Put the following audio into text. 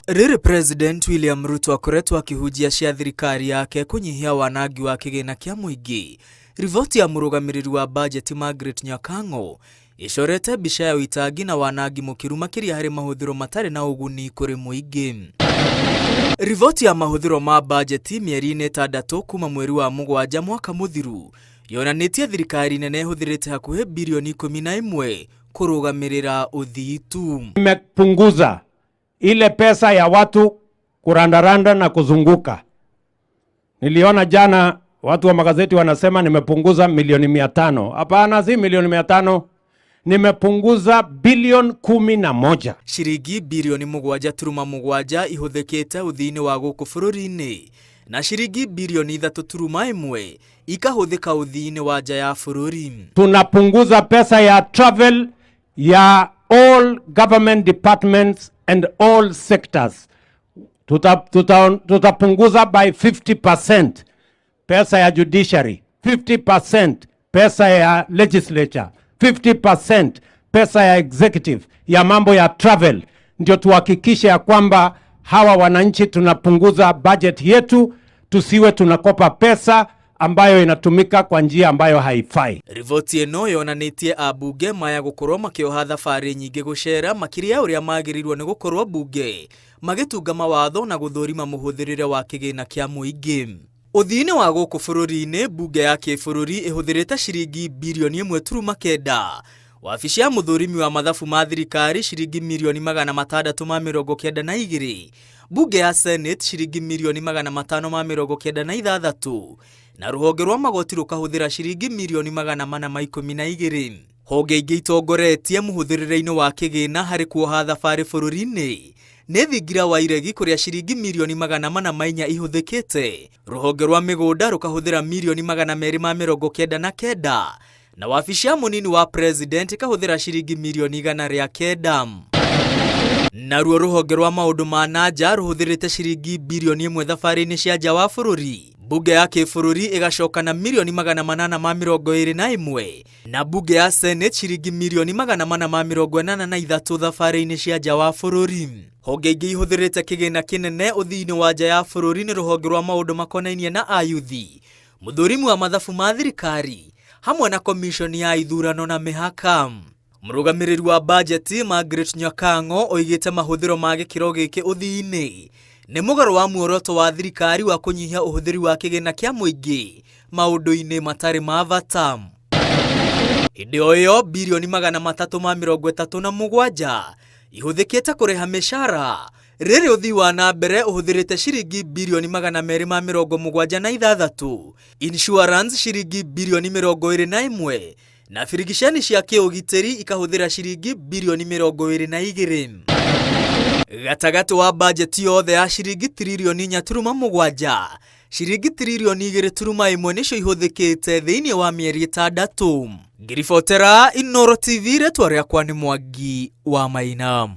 Rĩrĩ President William Ruto akoretwo akĩhunjia cia thirikari yake kũnyihia wanangi wa kĩgĩna kĩa mũingĩ. Riboti ya mũrũgamĩrĩri wa bajeti Margaret Nyakang'o ĩcorete mbica ya ũitangi na wanangi mũkĩru makĩria harĩ mahũthĩro matarĩ na ũguni kũrĩ mũingĩ. Riboti ya mahũthĩro ma bajeti mĩeri-inĩ ĩtandatũ kuma mweri wa mũgwanja mwaka mũthiru yonanĩtie thirikari nene ĩhũthĩrĩte hakuhĩ mbirioni 11 kũrũgamĩrĩra ũthii tu. Imepunguza ile pesa ya watu kurandaranda na kuzunguka. Niliona jana watu wa magazeti wanasema nimepunguza milioni 500. Hapana, si milioni 500. Nimepunguza bilioni 11. Ciringi bilioni 7.7 ihũthĩkĩte ũthii-inĩ wa gũkũ bũrũri-inĩ na ciringi bilioni 3.1 ikahũthĩka ũthii-inĩ wa nja ya bũrũri. Tunapunguza pesa ya travel ya all government departments and all sectors. Tutapunguza by 50%. Pesa ya judiciary, 50% pesa ya legislature, 50% pesa ya executive, ya mambo ya travel. Ndio tuhakikishe ya kwamba hawa wananchi tunapunguza budget yetu, tusiwe tunakopa pesa ambayo inatumika kwa njia ambayo haifai. Riboti ĩno yonanĩtie abunge maya gũkorwo makĩoha thabarĩ nyingĩ gũcera makĩria ũrĩa magĩrĩirwo nĩ gũkorwo bunge magĩtunga mawatho na gũthũrima mũhũthĩrĩre wa kĩgĩna kĩa mũingĩ. Ũthii-inĩ wa gũkũ bũrũri-inĩ, bunge ya kĩbũrũri ĩhũthĩrĩte ciringi bilioni 1.9, wabici ya mũthũrimi wa mathabu ma thirikari ciringi milioni 692, bunge ya Senate ciringi milioni 596 na rũhonge rwa magoti rũkahũthĩra ciringi milioni 412. Honge ingĩ itongoretie mũhũthĩrĩre-inĩ wa kĩgĩna harĩ kuoha thabarĩ bũrũri-inĩ nĩ thingira wa iregi kũrĩa ciringi milioni 404 ihũthĩkĩte, rũhonge rwa mĩgũnda rũkahũthĩra milioni 299 na wabici ya mũnini wa president ikahũthĩra ciringi milioni 109. Naruo rũhonge rwa maũndũ ma nanja rũhũthĩrĩte ciringi bilioni 1 thabarĩ-inĩ cia nja wa bũrũri. Bunge ya kĩbũrũri ĩgacoka na milioni 821 na bunge ya Senate ciringi milioni 483 thabarĩ-inĩ cia nja wa bũrũri. Honge ingĩ ihũthĩrĩte kĩgĩna kĩnene ũthii-inĩ wa nja ya bũrũri nĩ rũhonge rwa maũndũ makonainie na ayuthi, mũthũrimi wa mathabu ma thirikari hamwe na komishoni ya ithurano na mĩhaka. Mũrũgamĩrĩri wa bajeti Margaret Nyakang'o oigĩte mahũthĩro ma gĩkĩro gĩkĩ ũthii-inĩ nĩ mũgarũ wa muoroto wa thirikari wa kũnyihia ũhũthĩri wa kĩgĩna kĩa mũingĩ maũndũ-inĩ matarĩ ma bata. Hĩndĩ o ĩyo bilioni 337 ihũthĩkĩte kũrĩha mĩcara, rĩrĩ ũthii wa na mbere ũhũthĩrĩte ciringi bilioni 276, insurance ciringi bilioni 21 na birigiceni cia kĩũgitĩri ikahũthĩra ciringi bilioni 22. Gatagatĩ wa bajeti yothe ya ciringi trilioni 4.7, ciringi trilioni 2.1 nĩcio ihũthĩkĩte thĩinĩ wa mĩeri ĩtandatũ. Ngiribotera Inooro TV, rĩtwa rĩakwa nĩ Mwangi wa Maina.